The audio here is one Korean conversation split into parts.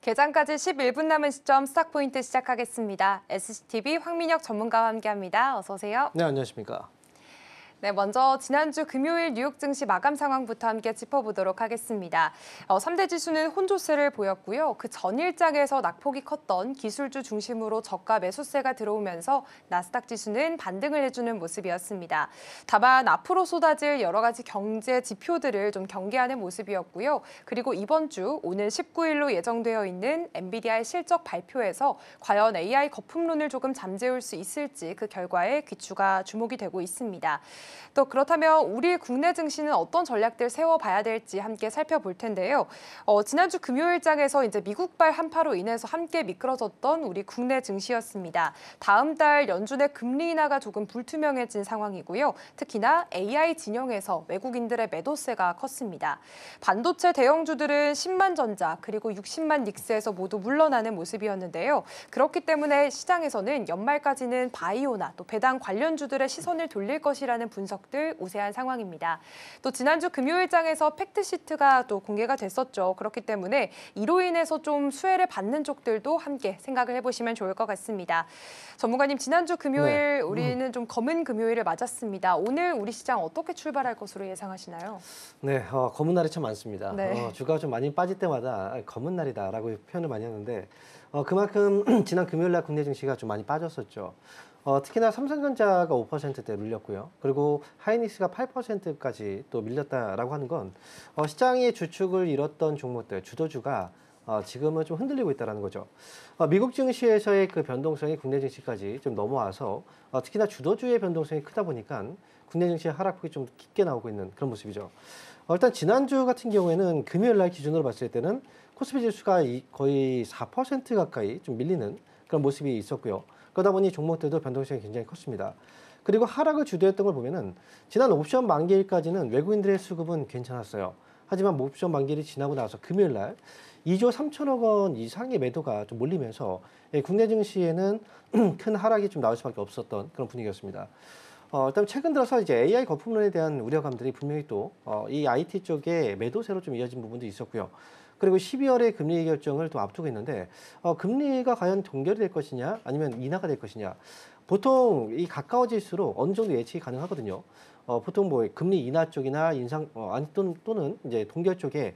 개장까지 11분 남은 시점 스탁포인트 시작하겠습니다. SCTV 황민혁 전문가와 함께합니다. 어서 오세요. 네, 안녕하십니까. 네, 먼저 지난주 금요일 뉴욕 증시 마감 상황부터 함께 짚어보도록 하겠습니다. 3대 지수는 혼조세를 보였고요. 그 전일장에서 낙폭이 컸던 기술주 중심으로 저가 매수세가 들어오면서 나스닥 지수는 반등을 해주는 모습이었습니다. 다만 앞으로 쏟아질 여러 가지 경제 지표들을 좀 경계하는 모습이었고요. 그리고 이번 주 오늘 19일로 예정되어 있는 엔비디아의 실적 발표에서 과연 AI 거품론을 조금 잠재울 수 있을지 그 결과에 귀추가 주목이 되고 있습니다. 또 그렇다면 우리 국내 증시는 어떤 전략들 세워봐야 될지 함께 살펴볼 텐데요. 지난주 금요일장에서 이제 미국발 한파로 인해서 함께 미끄러졌던 우리 국내 증시였습니다. 다음 달 연준의 금리 인하가 조금 불투명해진 상황이고요. 특히나 AI 진영에서 외국인들의 매도세가 컸습니다. 반도체 대형주들은 10만 전자 그리고 60만 닉스에서 모두 물러나는 모습이었는데요. 그렇기 때문에 시장에서는 연말까지는 바이오나 또 배당 관련주들의 시선을 돌릴 것이라는 분석들 우세한 상황입니다. 또 지난주 금요일장에서 팩트시트가 또 공개가 됐었죠. 그렇기 때문에 이로 인해서 좀 수혜를 받는 쪽들도 함께 생각을 해보시면 좋을 것 같습니다. 전문가님, 지난주 금요일 우리는 좀 검은 금요일을 맞았습니다. 오늘 우리 시장 어떻게 출발할 것으로 예상하시나요? 네, 검은 날이 참 많습니다. 네. 주가가 좀 많이 빠질 때마다 검은 날이다라고 표현을 많이 하는데 그만큼 지난 금요일 날 국내 증시가 좀 많이 빠졌었죠. 특히나 삼성전자가 5%대 밀렸고요. 그리고 하이닉스가 8%까지 또 밀렸다라고 하는 건 시장의 주축을 잃었던 종목들, 주도주가 지금은 좀 흔들리고 있다는 거죠. 미국 증시에서의 그 변동성이 국내 증시까지 좀 넘어와서 특히나 주도주의 변동성이 크다 보니까 국내 증시의 하락폭이 좀 깊게 나오고 있는 그런 모습이죠. 일단 지난주 같은 경우에는 금요일 날 기준으로 봤을 때는 코스피 지수가 거의 4% 가까이 좀 밀리는 그런 모습이 있었고요. 그러다 보니 종목들도 변동성이 굉장히 컸습니다. 그리고 하락을 주도했던 걸 보면은 지난 옵션 만기일까지는 외국인들의 수급은 괜찮았어요. 하지만 옵션 만기일이 지나고 나서 금요일 날 2조 3천억 원 이상의 매도가 좀 몰리면서 국내 증시에는 큰 하락이 좀 나올 수밖에 없었던 그런 분위기였습니다. 일단 최근 들어서 이제 AI 거품론에 대한 우려감들이 분명히 또 이 IT 쪽에 매도세로 좀 이어진 부분도 있었고요. 그리고 12월에 금리 결정을 또 앞두고 있는데 금리가 과연 동결이 될 것이냐 아니면 인하가 될 것이냐. 보통 이 가까워질수록 어느 정도 예측이 가능하거든요. 보통 뭐 금리 인하 쪽이나 인상 아니 또는 이제 동결 쪽에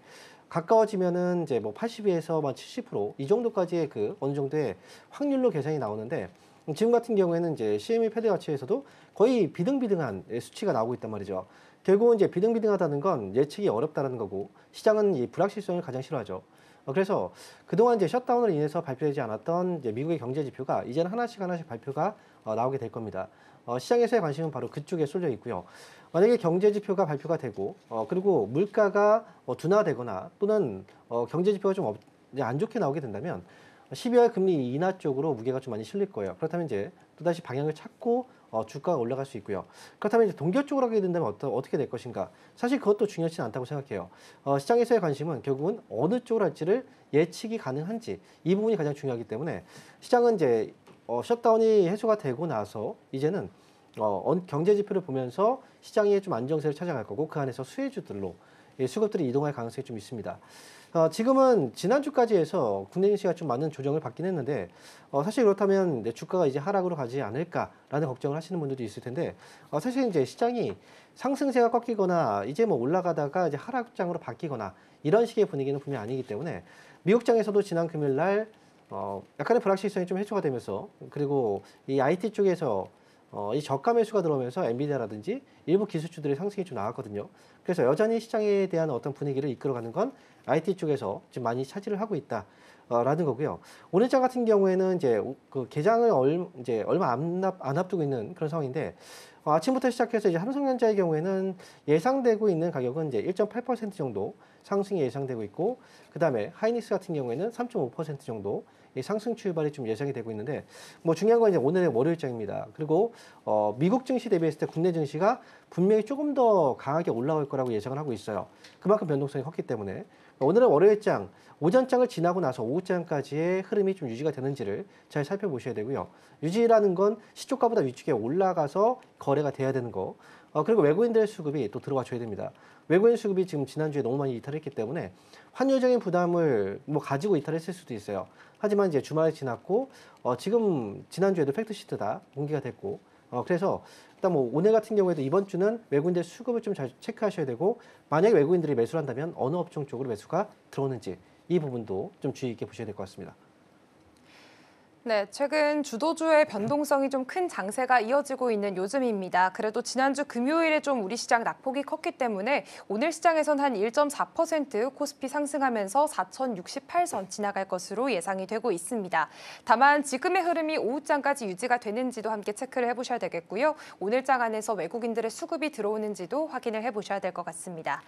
가까워지면은 이제 뭐 80에서 70%이 정도까지의 그 어느 정도의 확률로 계산이 나오는데 지금 같은 경우에는 이제 CME 패드 가치에서도 거의 비등비등한 수치가 나오고 있단 말이죠. 결국은 이제 비등비등하다는 건 예측이 어렵다는 거고 시장은 이 불확실성을 가장 싫어하죠. 그래서 그동안 이제 셧다운으로 인해서 발표되지 않았던 이제 미국의 경제 지표가 이제는 하나씩 발표가 나오게 될 겁니다. 시장에서의 관심은 바로 그쪽에 쏠려 있고요. 만약에 경제 지표가 발표가 되고 그리고 물가가 둔화되거나 또는 경제 지표가 좀 이제 안 좋게 나오게 된다면 12월 금리 인하 쪽으로 무게가 좀 많이 실릴 거예요. 그렇다면 이제 또다시 방향을 찾고 주가가 올라갈 수 있고요. 그렇다면 이제 동결 쪽으로 하게 된다면 어떻게 될 것인가? 사실 그것도 중요하지는 않다고 생각해요. 시장에서의 관심은 결국은 어느 쪽으로 할지를 예측이 가능한지 이 부분이 가장 중요하기 때문에 시장은 이제 셧다운이 해소가 되고 나서 이제는 경제 지표를 보면서 시장의 좀 안정세를 찾아갈 거고 그 안에서 수혜주들로 수급들이 이동할 가능성이 좀 있습니다. 지금은 지난주까지 해서 국내 증시가 좀 많은 조정을 받긴 했는데 사실 그렇다면 주가가 이제 하락으로 가지 않을까라는 걱정을 하시는 분들도 있을 텐데 사실 이제 시장이 상승세가 꺾이거나 이제 뭐 올라가다가 이제 하락장으로 바뀌거나 이런 식의 분위기는 분명히 아니기 때문에 미국장에서도 지난 금요일 날 약간의 불확실성이 좀 해소가 되면서 그리고 이 IT 쪽에서 이 저가 매수가 들어오면서 엔비디아라든지 일부 기술주들의 상승이 좀 나왔거든요. 그래서 여전히 시장에 대한 어떤 분위기를 이끌어가는 건 IT 쪽에서 지금 많이 차지를 하고 있다라는 거고요. 오늘장 같은 경우에는 이제 그 개장을 이제 얼마 안 앞두고 있는 그런 상황인데 아침부터 시작해서 이제 삼성전자의 경우에는 예상되고 있는 가격은 이제 1.8% 정도 상승이 예상되고 있고 그다음에 하이닉스 같은 경우에는 3.5% 정도 상승 출발이 좀 예상이 되고 있는데 뭐 중요한 건 이제 오늘의 월요일장입니다. 그리고 미국 증시 대비했을 때 국내 증시가 분명히 조금 더 강하게 올라올 거라고 예상을 하고 있어요. 그만큼 변동성이 컸기 때문에 오늘의 월요일장 오전장을 지나고 나서 오후장까지의 흐름이 좀 유지가 되는지를 잘 살펴보셔야 되고요. 유지라는 건 시초가보다 위쪽에 올라가서 거래가 돼야 되는 거. 그리고 외국인들의 수급이 또 들어와 줘야 됩니다. 외국인 수급이 지금 지난주에 너무 많이 이탈했기 때문에 환율적인 부담을 뭐 가지고 이탈했을 수도 있어요. 하지만 이제 주말이 지났고 지금 지난주에도 팩트시트다 공개가 됐고 그래서 일단 뭐 오늘 같은 경우에도 이번 주는 외국인들 수급을 좀 잘 체크하셔야 되고 만약에 외국인들이 매수를 한다면 어느 업종 쪽으로 매수가 들어오는지 이 부분도 좀 주의 있게 보셔야 될 것 같습니다. 네, 최근 주도주의 변동성이 좀 큰 장세가 이어지고 있는 요즘입니다. 그래도 지난주 금요일에 좀 우리 시장 낙폭이 컸기 때문에 오늘 시장에선 한 1.4% 코스피 상승하면서 4,068선 지나갈 것으로 예상이 되고 있습니다. 다만 지금의 흐름이 오후장까지 유지가 되는지도 함께 체크를 해보셔야 되겠고요. 오늘장 안에서 외국인들의 수급이 들어오는지도 확인을 해보셔야 될 것 같습니다.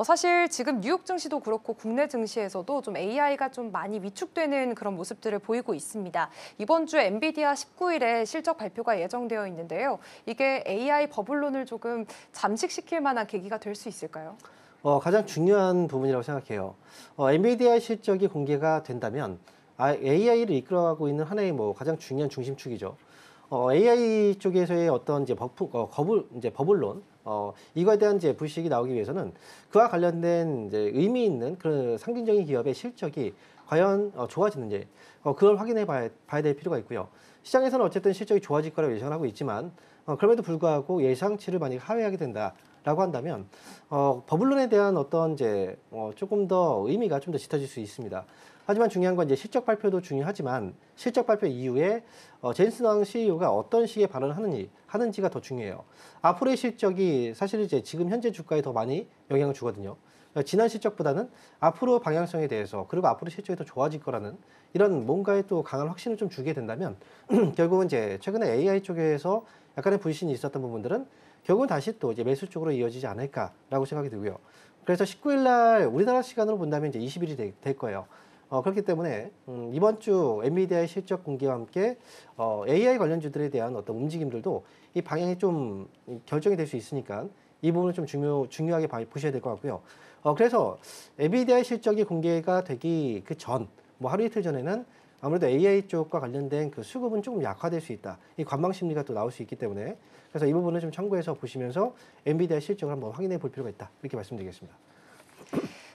사실 지금 뉴욕 증시도 그렇고 국내 증시에서도 좀 AI가 좀 많이 위축되는 그런 모습들을 보이고 있습니다. 이번 주 엔비디아 19일에 실적 발표가 예정되어 있는데요. 이게 AI 버블론을 조금 잠식시킬 만한 계기가 될 수 있을까요? 가장 중요한 부분이라고 생각해요. 엔비디아 실적이 공개가 된다면 AI를 이끌어가고 있는 하나의 뭐 가장 중요한 중심축이죠. AI 쪽에서의 어떤 이제 버블론, 이거에 대한 이제 불식이 나오기 위해서는 그와 관련된 이제 의미 있는 그런 상징적인 기업의 실적이 과연 좋아지는지 그걸 확인해 봐야 될 필요가 있고요. 시장에서는 어쨌든 실적이 좋아질 거라고 예상을 하고 있지만 그럼에도 불구하고 예상치를 만약 하회하게 된다라고 한다면 버블론에 대한 어떤 이제 조금 더 의미가 좀 더 짙어질 수 있습니다. 하지만 중요한 건 이제 실적 발표도 중요하지만 실적 발표 이후에 제인슨 왕 CEO가 어떤 식의 발언을 하는지가 더 중요해요. 앞으로의 실적이 사실 이제 지금 현재 주가에 더 많이 영향을 주거든요. 지난 실적보다는 앞으로 방향성에 대해서 그리고 앞으로 실적이 더 좋아질 거라는 이런 뭔가에 또 강한 확신을 좀 주게 된다면 결국은 이제 최근에 AI 쪽에서 약간의 불신이 있었던 부분들은 결국은 다시 또 이제 매수 쪽으로 이어지지 않을까라고 생각이 들고요. 그래서 19일 날 우리나라 시간으로 본다면 이제 20일이 될 거예요. 그렇기 때문에 이번 주 엔비디아의 실적 공개와 함께 AI 관련주들에 대한 어떤 움직임들도 이 방향이 좀 결정이 될 수 있으니까 이 부분을 좀 중요하게 보셔야 될 것 같고요. 그래서 엔비디아의 실적이 공개가 되기 그 전, 뭐 하루 이틀 전에는 아무래도 AI 쪽과 관련된 그 수급은 조금 약화될 수 있다. 이 관망 심리가 또 나올 수 있기 때문에 그래서 이 부분을 좀 참고해서 보시면서 엔비디아 실적을 한번 확인해 볼 필요가 있다. 이렇게 말씀드리겠습니다.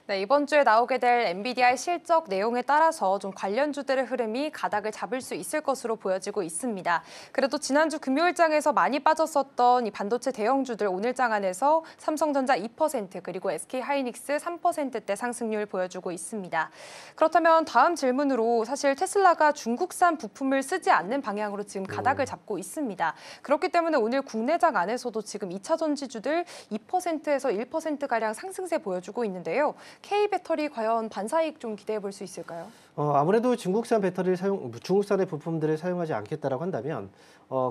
네, 이번 주에 나오게 될 엔비디아의 실적 내용에 따라서 좀 관련주들의 흐름이 가닥을 잡을 수 있을 것으로 보여지고 있습니다. 그래도 지난주 금요일장에서 많이 빠졌었던 이 반도체 대형주들 오늘장 안에서 삼성전자 2% 그리고 SK하이닉스 3%대 상승률 보여주고 있습니다. 그렇다면 다음 질문으로 사실 테슬라가 중국산 부품을 쓰지 않는 방향으로 지금 가닥을 잡고 있습니다. 그렇기 때문에 오늘 국내장 안에서도 지금 2차 전지주들 2%에서 1%가량 상승세 보여주고 있는데요. K배터리 과연 반사이익 좀 기대해 볼 수 있을까요? 아무래도 중국산의 부품들을 사용하지 않겠다라고 한다면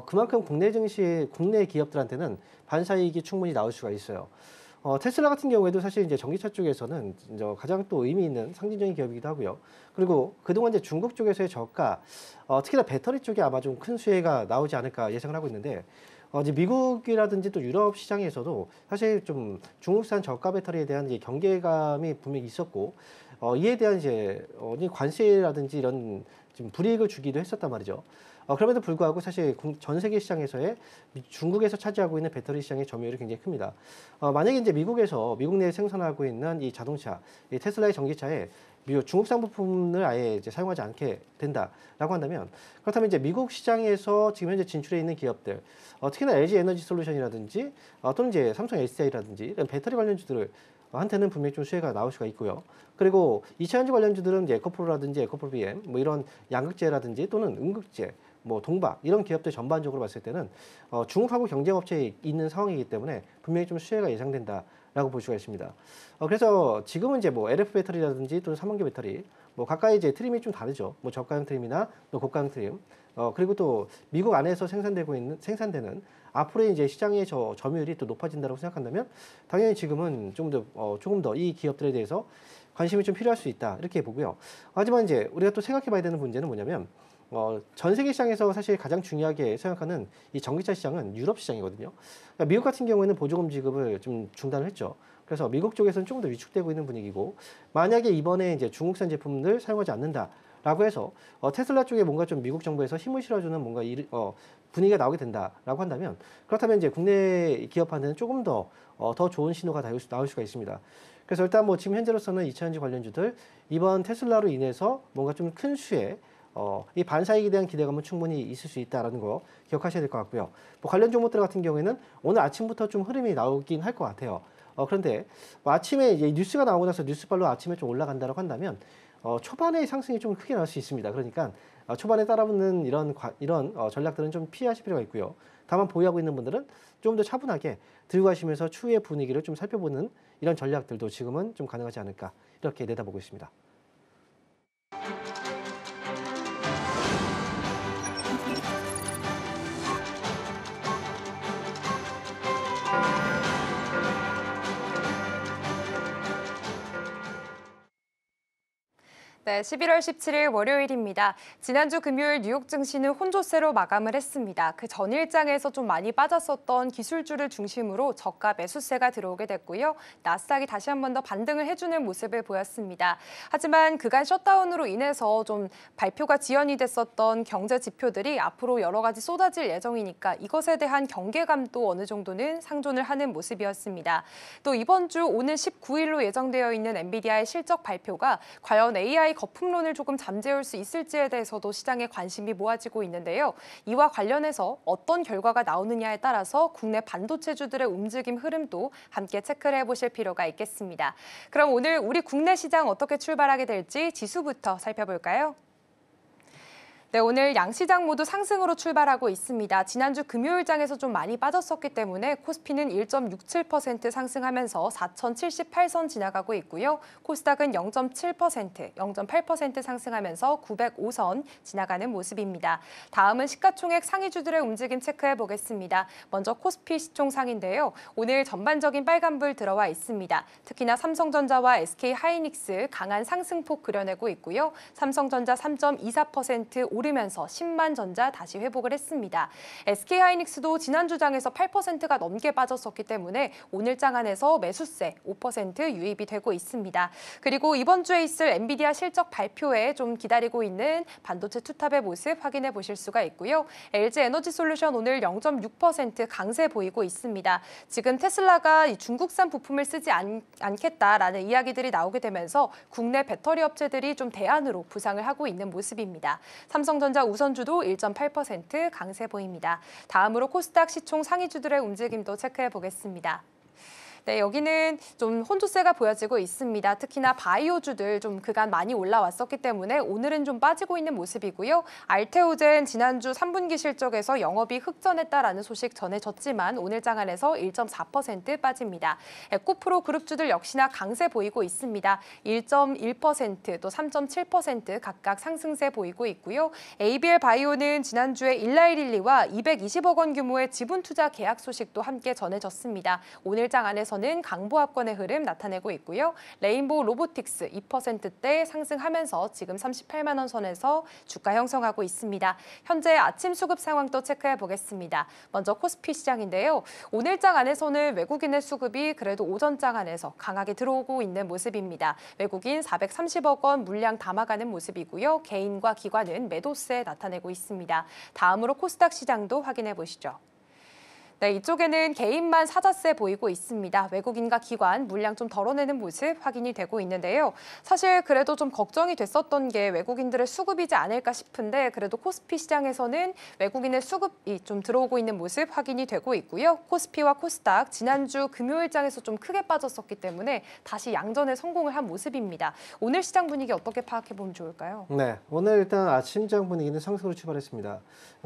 그만큼 국내 증시, 국내 기업들한테는 반사이익이 충분히 나올 수가 있어요. 테슬라 같은 경우에도 사실 이제 전기차 쪽에서는 이제 가장 또 의미 있는 상징적인 기업이기도 하고요. 그리고 그동안 이제 중국 쪽에서의 저가, 특히나 배터리 쪽에 아마 좀 큰 수혜가 나오지 않을까 예상을 하고 있는데 이제 미국이라든지 또 유럽 시장에서도 사실 좀 중국산 저가 배터리에 대한 이제 경계감이 분명히 있었고 이에 대한 이제 관세라든지 이런 좀 불이익을 주기도 했었단 말이죠. 그럼에도 불구하고 사실 전 세계 시장에서의 중국에서 차지하고 있는 배터리 시장의 점유율이 굉장히 큽니다. 만약에 이제 미국 내에 생산하고 있는 이 자동차, 이 테슬라의 전기차에 중국산 부품을 아예 이제 사용하지 않게 된다라고 한다면 그렇다면 이제 미국 시장에서 지금 현재 진출해 있는 기업들, 특히나 LG 에너지 솔루션이라든지 또는 이제 삼성 SDI라든지 이런 배터리 관련주들 한테는 분명히 좀 수혜가 나올 수가 있고요. 그리고 2차 전지 관련주들은 이제 에코프로라든지 에코프로 BM 뭐 이런 양극재라든지 또는 음극재 뭐 동박 이런 기업들 전반적으로 봤을 때는 중국하고 경쟁업체에 있는 상황이기 때문에 분명히 좀 수혜가 예상된다라고 볼 수가 있습니다. 그래서 지금은 이제 뭐 LF 배터리라든지 또는 삼원계 배터리 뭐 가까이 이제 트림이 좀 다르죠. 뭐 저가형 트림이나 또 고가형 트림. 그리고 또 미국 안에서 생산되는 앞으로의 이제 시장의 점유율이 또 높아진다고 생각한다면 당연히 지금은 조금 더 이 기업들에 대해서 관심이 좀 필요할 수 있다 이렇게 보고요. 하지만 이제 우리가 또 생각해봐야 되는 문제는 뭐냐면 전 세계 시장에서 사실 가장 중요하게 생각하는 이 전기차 시장은 유럽 시장이거든요. 그러니까 미국 같은 경우에는 보조금 지급을 좀 중단을 했죠. 그래서 미국 쪽에서는 조금 더 위축되고 있는 분위기고 만약에 이번에 이제 중국산 제품들 사용하지 않는다라고 해서 테슬라 쪽에 뭔가 좀 미국 정부에서 힘을 실어주는 뭔가 분위기가 나오게 된다라고 한다면 그렇다면 이제 국내 기업한테는 조금 더 좋은 신호가 나올 수가 있습니다. 그래서 일단 뭐 지금 현재로서는 2차전지 관련주들 이번 테슬라로 인해서 뭔가 좀 큰 수혜 이 반사이익에 대한 기대감은 충분히 있을 수 있다는 거 기억하셔야 될 것 같고요. 뭐 관련 종목들 같은 경우에는 오늘 아침부터 좀 흐름이 나오긴 할 것 같아요. 그런데 뭐 아침에 이제 뉴스가 나오고 나서 뉴스발로 아침에 좀 올라간다고 한다면 초반에 상승이 좀 크게 나올 수 있습니다. 그러니까 초반에 따라붙는 이런 전략들은 좀 피하실 필요가 있고요. 다만 보유하고 있는 분들은 좀 더 차분하게 들고 가시면서 추후의 분위기를 좀 살펴보는 이런 전략들도 지금은 좀 가능하지 않을까 이렇게 내다보고 있습니다. 네, 11월 17일 월요일입니다. 지난주 금요일 뉴욕 증시는 혼조세로 마감을 했습니다. 그 전일장에서 좀 많이 빠졌었던 기술주를 중심으로 저가 매수세가 들어오게 됐고요. 나스닥이 다시 한 번 더 반등을 해주는 모습을 보였습니다. 하지만 그간 셧다운으로 인해서 좀 발표가 지연이 됐었던 경제 지표들이 앞으로 여러 가지 쏟아질 예정이니까 이것에 대한 경계감도 어느 정도는 상존을 하는 모습이었습니다. 또 이번 주 오늘 19일로 예정되어 있는 엔비디아의 실적 발표가 과연 AI 거품론을 조금 잠재울 수 있을지에 대해서도 시장에 관심이 모아지고 있는데요. 이와 관련해서 어떤 결과가 나오느냐에 따라서 국내 반도체주들의 움직임 흐름도 함께 체크를 해보실 필요가 있겠습니다. 그럼 오늘 우리 국내 시장 어떻게 출발하게 될지 지수부터 살펴볼까요? 네, 오늘 양시장 모두 상승으로 출발하고 있습니다. 지난주 금요일장에서 좀 많이 빠졌었기 때문에 코스피는 1.67% 상승하면서 4,078선 지나가고 있고요. 코스닥은 0.7%, 0.8% 상승하면서 905선 지나가는 모습입니다. 다음은 시가총액 상위주들의 움직임 체크해 보겠습니다. 먼저 코스피 시총상인데요. 오늘 전반적인 빨간불 들어와 있습니다. 특히나 삼성전자와 SK하이닉스 강한 상승폭 그려내고 있고요. 삼성전자 3.24% 오르면서 10만 전자 다시 회복을 했습니다. SK하이닉스도 지난주장에서 8%가 넘게 빠졌었기 때문에 오늘장 안에서 매수세 5% 유입이 되고 있습니다. 그리고 이번 주에 있을 엔비디아 실적 발표에 좀 기다리고 있는 반도체 투탑의 모습 확인해 보실 수가 있고요. LG에너지솔루션 오늘 0.6% 강세 보이고 있습니다. 지금 테슬라가 중국산 부품을 쓰지 않겠다라는 이야기들이 나오게 되면서 국내 배터리 업체들이 좀 대안으로 부상을 하고 있는 모습입니다. 삼성전자 우선주도 1.8% 강세 보입니다. 다음으로 코스닥 시총 상위주들의 움직임도 체크해 보겠습니다. 네, 여기는 좀 혼조세가 보여지고 있습니다. 특히나 바이오주들 좀 그간 많이 올라왔었기 때문에 오늘은 좀 빠지고 있는 모습이고요. 알테오젠 지난주 3분기 실적에서 영업이 흑전했다라는 소식 전해졌지만 오늘 장안에서 1.4% 빠집니다. 에코프로 그룹주들 역시나 강세 보이고 있습니다. 1.1% 또 3.7% 각각 상승세 보이고 있고요. ABL 바이오는 지난주에 일라이릴리와 220억 원 규모의 지분 투자 계약 소식도 함께 전해졌습니다. 오늘 장안에서 는 강보합권의 흐름 나타내고 있고요. 레인보우 로보틱스 2%대 상승하면서 지금 38만 원 선에서 주가 형성하고 있습니다. 현재 아침 수급 상황도 체크해 보겠습니다. 먼저 코스피 시장인데요. 오늘장 안에서는 외국인의 수급이 그래도 오전장 안에서 강하게 들어오고 있는 모습입니다. 외국인 430억 원 물량 담아가는 모습이고요. 개인과 기관은 매도세 나타내고 있습니다. 다음으로 코스닥 시장도 확인해 보시죠. 네, 이쪽에는 개인만 사자세 보이고 있습니다. 외국인과 기관 물량 좀 덜어내는 모습 확인이 되고 있는데요. 사실 그래도 좀 걱정이 됐었던 게 외국인들의 수급이지 않을까 싶은데 그래도 코스피 시장에서는 외국인의 수급이 좀 들어오고 있는 모습 확인이 되고 있고요. 코스피와 코스닥 지난주 금요일장에서 좀 크게 빠졌었기 때문에 다시 양전에 성공을 한 모습입니다. 오늘 시장 분위기 어떻게 파악해 보면 좋을까요? 네, 오늘 일단 아침장 분위기는 상승으로 출발했습니다.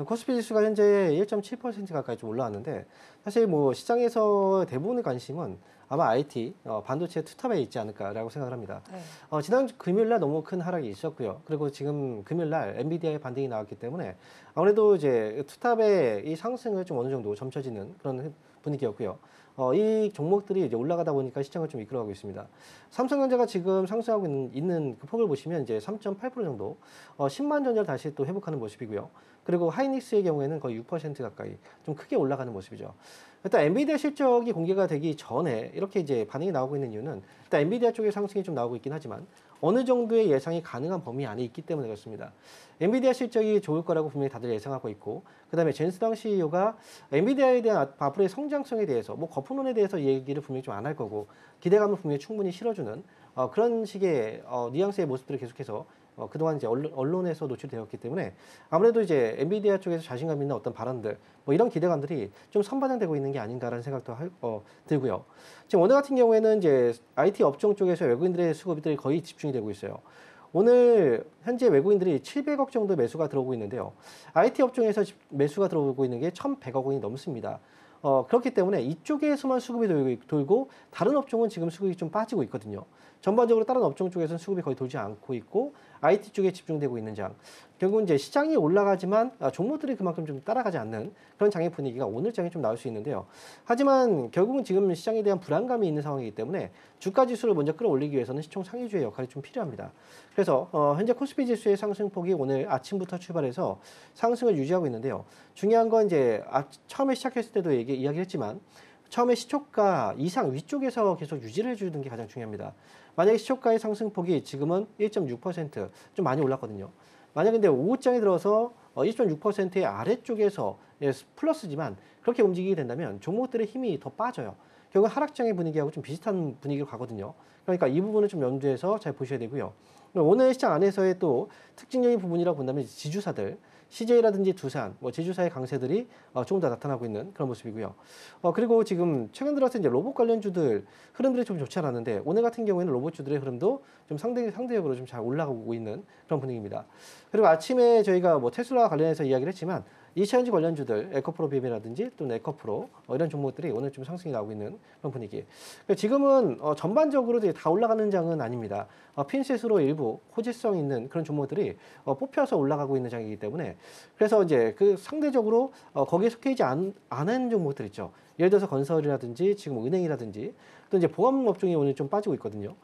코스피 지수가 현재 1.7% 가까이 좀 올라왔는데 사실 뭐 시장에서 대부분의 관심은 아마 IT, 반도체 투탑에 있지 않을까라고 생각을 합니다. 네. 지난 금요일날 너무 큰 하락이 있었고요. 그리고 지금 금요일날 엔비디아의 반등이 나왔기 때문에 아무래도 이제 투탑의 이 상승을 좀 어느 정도 점쳐지는 그런 분위기였고요. 이 종목들이 이제 올라가다 보니까 시장을 좀 이끌어가고 있습니다. 삼성전자가 지금 상승하고 있는 그 폭을 보시면 이제 3.8% 정도, 10만 전자를 다시 또 회복하는 모습이고요. 그리고 하이닉스의 경우에는 거의 6% 가까이 좀 크게 올라가는 모습이죠. 일단 엔비디아 실적이 공개가 되기 전에 이렇게 이제 반응이 나오고 있는 이유는 일단 엔비디아 쪽의 상승이 좀 나오고 있긴 하지만 어느 정도의 예상이 가능한 범위 안에 있기 때문에 그렇습니다. 엔비디아 실적이 좋을 거라고 분명히 다들 예상하고 있고, 그다음에 젠스당 CEO가 엔비디아에 대한 앞으로의 성장성에 대해서 뭐 거품론에 대해서 얘기를 분명히 좀 안 할 거고, 기대감을 분명히 충분히 실어주는 그런 식의 뉘앙스의 모습들을 계속해서 그동안 이제 언론에서 노출되었기 때문에 아무래도 이제 엔비디아 쪽에서 자신감 있는 어떤 발언들, 뭐 이런 기대감들이 좀 선반영되고 있는 게 아닌가라는 생각도 들고요. 지금 오늘 같은 경우에는 이제 IT 업종 쪽에서 외국인들의 수급들이 거의 집중이 되고 있어요. 오늘 현재 외국인들이 700억 정도 매수가 들어오고 있는데요. IT 업종에서 매수가 들어오고 있는 게 1,100억 원이 넘습니다. 그렇기 때문에 이쪽에서만 수급이 돌고 다른 업종은 지금 수급이 좀 빠지고 있거든요. 전반적으로 다른 업종 쪽에서는 수급이 거의 돌지 않고 있고 IT 쪽에 집중되고 있는 장. 결국은 이제 시장이 올라가지만 종목들이 그만큼 좀 따라가지 않는 그런 장의 분위기가 오늘 장에 좀 나올 수 있는데요. 하지만 결국은 지금 시장에 대한 불안감이 있는 상황이기 때문에 주가 지수를 먼저 끌어올리기 위해서는 시총 상위주의 역할이 좀 필요합니다. 그래서 현재 코스피 지수의 상승폭이 오늘 아침부터 출발해서 상승을 유지하고 있는데요. 중요한 건 이제 처음에 시작했을 때도 이야기했지만 처음에 시초가 이상 위쪽에서 계속 유지를 해주는 게 가장 중요합니다. 만약에 시초가의 상승폭이 지금은 1.6%좀 많이 올랐거든요. 만약에 근데 오후장에 들어서 1.6%의 아래쪽에서 플러스지만 그렇게 움직이게 된다면 종목들의 힘이 더 빠져요. 결국 하락장의 분위기하고 좀 비슷한 분위기로 가거든요. 그러니까 이 부분을 좀 염두해서 잘 보셔야 되고요. 오늘 시장 안에서의 또 특징적인 부분이라고 본다면 지주사들, CJ라든지 두산, 뭐 제주사의 강세들이 조금 더 나타나고 있는 그런 모습이고요. 그리고 지금 최근 들어서 이제 로봇 관련주들 흐름들이 좀 좋지 않았는데 오늘 같은 경우에는 로봇주들의 흐름도 좀 상대적으로 좀 잘 올라가고 있는 그런 분위기입니다. 그리고 아침에 저희가 뭐 테슬라 관련해서 이야기를 했지만 2차전지 관련주들 에코프로 비엠이라든지 또는 에코프로 이런 종목들이 오늘 좀 상승이 나오고 있는 그런 분위기. 지금은 전반적으로 다 올라가는 장은 아닙니다. 핀셋으로 일부 호재성 있는 그런 종목들이 뽑혀서 올라가고 있는 장이기 때문에 그래서 이제 그 상대적으로 거기에 속해 있지 않은 종목들 있죠. 예를 들어서 건설이라든지 지금 은행이라든지 또 이제 보험 업종이 오늘 좀 빠지고 있거든요.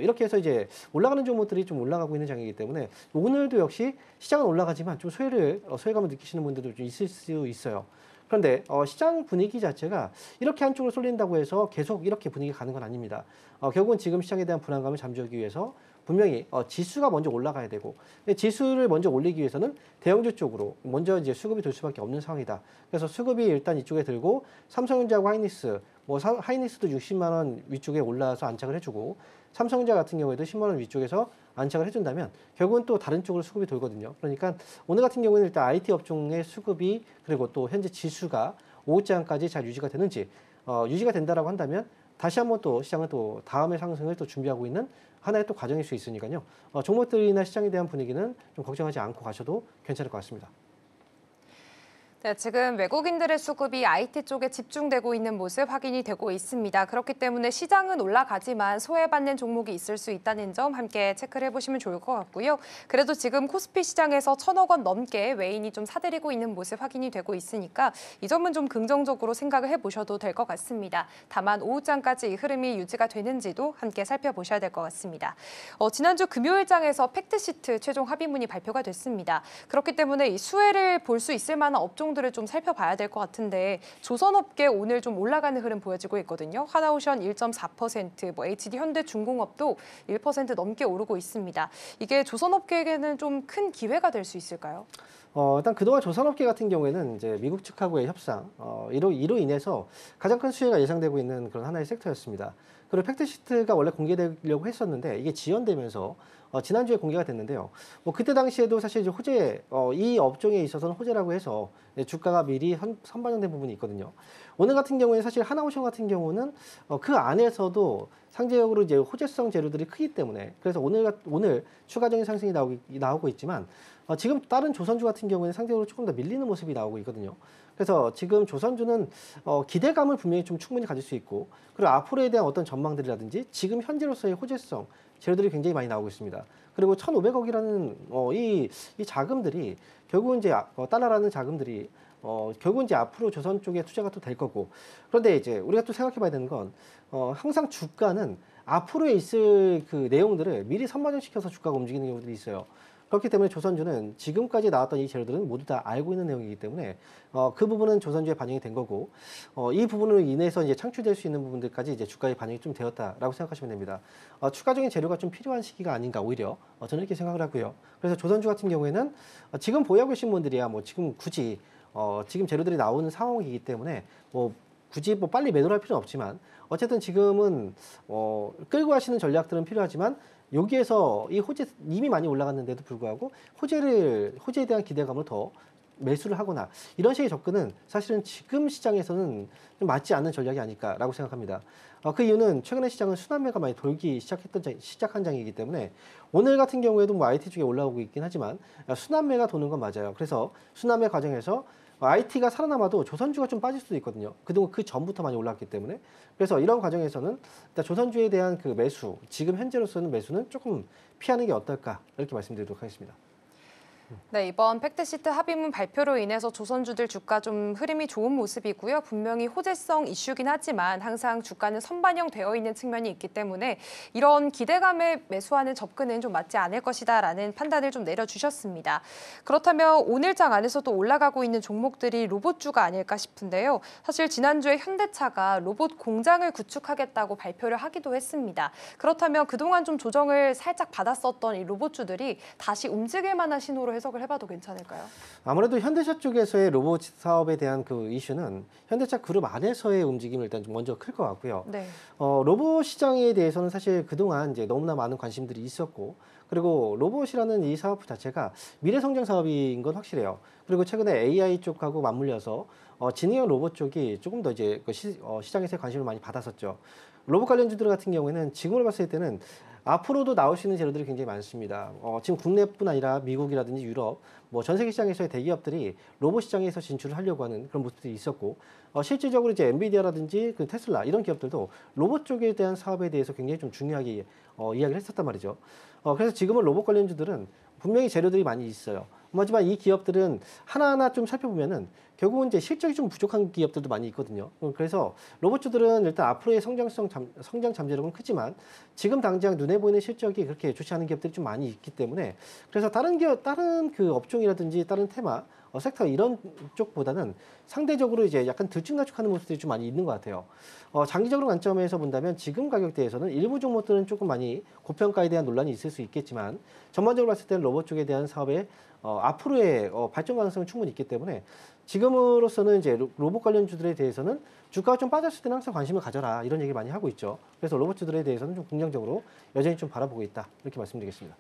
이렇게 해서 이제 올라가는 종목들이 좀 올라가고 있는 장이기 때문에 오늘도 역시 시장은 올라가지만 좀 소외감을 느끼시는 분들도 좀 있을 수 있어요. 그런데 시장 분위기 자체가 이렇게 한쪽으로 쏠린다고 해서 계속 이렇게 분위기가 가는 건 아닙니다. 결국은 지금 시장에 대한 불안감을 잠재우기 위해서 분명히 지수가 먼저 올라가야 되고 지수를 먼저 올리기 위해서는 대형주 쪽으로 먼저 이제 수급이 돌 수밖에 없는 상황이다. 그래서 수급이 일단 이쪽에 들고 삼성전자하고 하이닉스, 뭐 하이닉스도 60만 원 위쪽에 올라와서 안착을 해주고 삼성전자 같은 경우에도 10만 원 위쪽에서 안착을 해준다면 결국은 또 다른 쪽으로 수급이 돌거든요. 그러니까 오늘 같은 경우에는 일단 IT 업종의 수급이 그리고 또 현재 지수가 오후장까지 잘 유지가 되는지 유지가 된다라고 한다면 다시 한번 또 시장은 또 다음의 상승을 또 준비하고 있는 하나의 또 과정일 수 있으니까요. 종목들이나 시장에 대한 분위기는 좀 걱정하지 않고 가셔도 괜찮을 것 같습니다. 네, 지금 외국인들의 수급이 IT 쪽에 집중되고 있는 모습 확인이 되고 있습니다. 그렇기 때문에 시장은 올라가지만 소외받는 종목이 있을 수 있다는 점 함께 체크를 해보시면 좋을 것 같고요. 그래도 지금 코스피 시장에서 1,000억 원 넘게 외인이 좀 사들이고 있는 모습 확인이 되고 있으니까 이 점은 좀 긍정적으로 생각을 해보셔도 될 것 같습니다. 다만 오후장까지 이 흐름이 유지가 되는지도 함께 살펴보셔야 될 것 같습니다. 지난주 금요일장에서 팩트시트 최종 합의문이 발표가 됐습니다. 그렇기 때문에 이 수혜를 볼 수 있을 만한 업종들을 좀 살펴봐야 될 것 같은데 조선업계 오늘 좀 올라가는 흐름 보여지고 있거든요. 하나오션 1.4%, 뭐 HD 현대중공업도 1% 넘게 오르고 있습니다. 이게 조선업계에게는 좀 큰 기회가 될 수 있을까요? 일단 그동안 조선업계 같은 경우에는 이제 미국 측하고의 협상, 이로 인해서 가장 큰 수혜가 예상되고 있는 그런 하나의 섹터였습니다. 그리고 팩트시트가 원래 공개되려고 했었는데 이게 지연되면서 지난주에 공개가 됐는데요. 뭐 그때 당시에도 사실 이제 호재, 이 업종에 있어서는 호재라고 해서 주가가 미리 선반영된 부분이 있거든요. 오늘 같은 경우에 사실 하나오션 같은 경우는 그 안에서도 상대적으로 이제 호재성 재료들이 크기 때문에 그래서 오늘 추가적인 상승이 나오고 있지만 지금 다른 조선주 같은 경우에는 상대적으로 조금 더 밀리는 모습이 나오고 있거든요. 그래서 지금 조선주는 기대감을 분명히 좀 충분히 가질 수 있고 그리고 앞으로에 대한 어떤 전망들이라든지 지금 현재로서의 호재성 재료들이 굉장히 많이 나오고 있습니다. 그리고 1,500억이라는 이 자금들이 결국은 이제 달러라는 자금들이 결국은 이제 앞으로 조선 쪽에 투자가 또 될 거고 그런데 이제 우리가 또 생각해봐야 되는 건 항상 주가는 앞으로에 있을 그 내용들을 미리 선반영시켜서 주가가 움직이는 경우들이 있어요. 그렇기 때문에 조선주는 지금까지 나왔던 이 재료들은 모두 다 알고 있는 내용이기 때문에 그 부분은 조선주에 반영이 된 거고 이 부분으로 인해서 이제 창출될 수 있는 부분들까지 이제 주가에 반영이 좀 되었다라고 생각하시면 됩니다. 추가적인 재료가 좀 필요한 시기가 아닌가 오히려 저는 이렇게 생각을 하고요. 그래서 조선주 같은 경우에는 지금 보유하고 계신 분들이야 뭐 지금 굳이 지금 재료들이 나오는 상황이기 때문에 뭐 굳이 뭐 빨리 매도를 할 필요는 없지만 어쨌든 지금은 끌고 가시는 전략들은 필요하지만 여기에서 이 호재 이미 많이 올라갔는데도 불구하고 호재에 대한 기대감을 더 매수를 하거나 이런 식의 접근은 사실은 지금 시장에서는 좀 맞지 않는 전략이 아닐까라고 생각합니다. 그 이유는 최근에 시장은 순환매가 많이 돌기 시작한 장이기 때문에 오늘 같은 경우에도 뭐 IT 쪽에 올라오고 있긴 하지만 순환매가 도는 건 맞아요. 그래서 순환매 과정에서 IT가 살아남아도 조선주가 좀 빠질 수도 있거든요. 그동안 그 전부터 많이 올랐기 때문에. 그래서 이런 과정에서는 일단 조선주에 대한 그 매수, 지금 현재로서는 매수는 조금 피하는 게 어떨까 이렇게 말씀드리도록 하겠습니다. 네, 이번 팩트시트 합의문 발표로 인해서 조선주들 주가 좀 흐름이 좋은 모습이고요. 분명히 호재성 이슈긴 하지만 항상 주가는 선반영되어 있는 측면이 있기 때문에 이런 기대감에 매수하는 접근은 좀 맞지 않을 것이다라는 판단을 좀 내려주셨습니다. 그렇다면 오늘장 안에서도 올라가고 있는 종목들이 로봇주가 아닐까 싶은데요. 사실 지난주에 현대차가 로봇 공장을 구축하겠다고 발표를 하기도 했습니다. 그렇다면 그동안 좀 조정을 살짝 받았었던 이 로봇주들이 다시 움직일 만한 신호로 해석을 해봐도 괜찮을까요? 아무래도 현대차 쪽에서의 로봇 사업에 대한 그 이슈는 현대차 그룹 안에서의 움직임이 일단 좀 먼저 클 것 같고요. 네. 로봇 시장에 대해서는 사실 그동안 이제 너무나 많은 관심들이 있었고, 그리고 로봇이라는 이 사업 자체가 미래 성장 사업인 건 확실해요. 그리고 최근에 AI 쪽하고 맞물려서 지능형 로봇 쪽이 조금 더 이제 시장에서 관심을 많이 받았었죠. 로봇 관련주들 같은 경우에는 지금으로 봤을 때는 앞으로도 나올 수 있는 재료들이 굉장히 많습니다. 지금 국내뿐 아니라 미국이라든지 유럽, 뭐 전 세계 시장에서의 대기업들이 로봇 시장에서 진출을 하려고 하는 그런 모습들이 있었고, 실질적으로 이제 엔비디아라든지 그 테슬라 이런 기업들도 로봇 쪽에 대한 사업에 대해서 굉장히 좀 중요하게 이야기를 했었단 말이죠. 그래서 지금은 로봇 관련주들은 분명히 재료들이 많이 있어요. 하지만 이 기업들은 하나하나 좀 살펴보면은 결국은 이제 실적이 좀 부족한 기업들도 많이 있거든요. 그래서 로봇주들은 일단 앞으로의 성장 잠재력은 크지만 지금 당장 눈에 보이는 실적이 그렇게 좋지 않은 기업들이 좀 많이 있기 때문에 그래서 다른 그 업종이라든지 다른 테마, 섹터 이런 쪽보다는 상대적으로 이제 약간 들쭉날쭉하는 모습들이 좀 많이 있는 것 같아요. 장기적으로 관점에서 본다면 지금 가격대에서는 일부 종목들은 조금 많이 고평가에 대한 논란이 있을 수 있겠지만 전반적으로 봤을 때는 로봇 쪽에 대한 사업의 앞으로의 발전 가능성은 충분히 있기 때문에 지금으로서는 이제 로봇 관련주들에 대해서는 주가가 좀 빠졌을 때는 항상 관심을 가져라 이런 얘기를 많이 하고 있죠. 그래서 로봇주들에 대해서는 좀 긍정적으로 여전히 좀 바라보고 있다 이렇게 말씀드리겠습니다.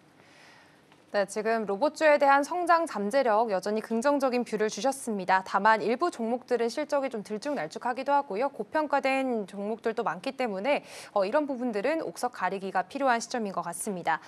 네, 지금 로봇주에 대한 성장 잠재력 여전히 긍정적인 뷰를 주셨습니다. 다만 일부 종목들은 실적이 좀 들쭉날쭉하기도 하고요. 고평가된 종목들도 많기 때문에 이런 부분들은 옥석 가리기가 필요한 시점인 것 같습니다.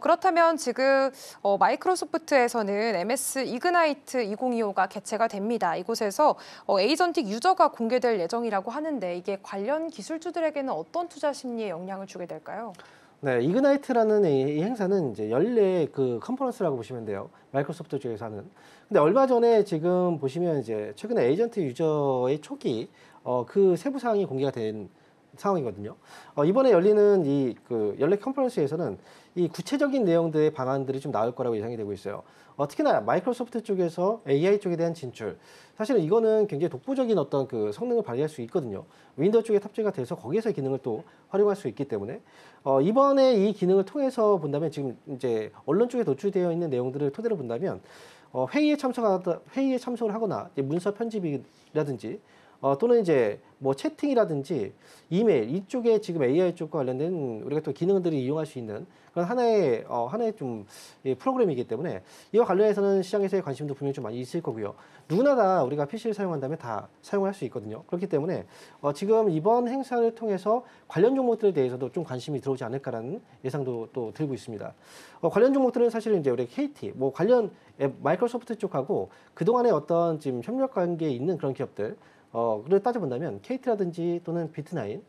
그렇다면 지금 마이크로소프트에서는 MS 이그나이트 2025가 개최가 됩니다. 이곳에서 에이전틱 유저가 공개될 예정이라고 하는데 이게 관련 기술주들에게는 어떤 투자 심리에 영향을 주게 될까요? 네, 이그나이트라는 이 행사는 이제 연례 그 컨퍼런스라고 보시면 돼요. 마이크로소프트 쪽에서 하는. 근데 얼마 전에 지금 보시면 이제 최근에 에이전트 유저의 초기 그 세부 사항이 공개가 된 상황이거든요. 이번에 열리는 이 그 연례 컨퍼런스에서는 이 구체적인 내용들의 방안들이 좀 나올 거라고 예상이 되고 있어요. 특히나 마이크로소프트 쪽에서 AI 쪽에 대한 진출. 사실은 이거는 굉장히 독보적인 어떤 그 성능을 발휘할 수 있거든요. 윈도우 쪽에 탑재가 돼서 거기에서 기능을 또 활용할 수 있기 때문에 이번에 이 기능을 통해서 본다면 지금 이제 언론 쪽에 노출되어 있는 내용들을 토대로 본다면 회의에 참석을 하거나 이제 문서 편집이라든지 또는 이제 뭐 채팅이라든지 이메일 이쪽에 지금 AI 쪽과 관련된 우리가 또 기능들이 이용할 수 있는 그런 하나의 좀 프로그램이기 때문에 이와 관련해서는 시장에서의 관심도 분명히 좀 많이 있을 거고요. 누구나 다 우리가 PC를 사용한다면 다 사용할 수 있거든요. 그렇기 때문에 지금 이번 행사를 통해서 관련 종목들에 대해서도 좀 관심이 들어오지 않을까라는 예상도 또 들고 있습니다. 관련 종목들은 사실은 이제 우리 KT 뭐 관련 마이크로소프트 쪽하고 그동안에 어떤 지금 협력 관계에 있는 그런 기업들 를 따져본다면 KT라든지 또는 비트나인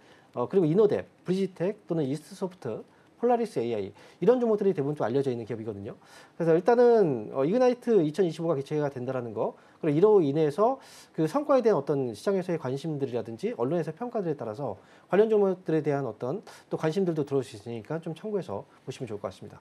그리고 이노뎁, 브리지텍 또는 이스트소프트, 폴라리스 AI 이런 종목들이 대부분 좀 알려져 있는 기업이거든요. 그래서 일단은 이그나이트 2025가 개최가 된다라는 거 그리고 이로 인해서 그 성과에 대한 어떤 시장에서의 관심들이라든지 언론에서의 평가들에 따라서 관련 종목들에 대한 어떤 또 관심들도 들어올 수 있으니까 좀 참고해서 보시면 좋을 것 같습니다.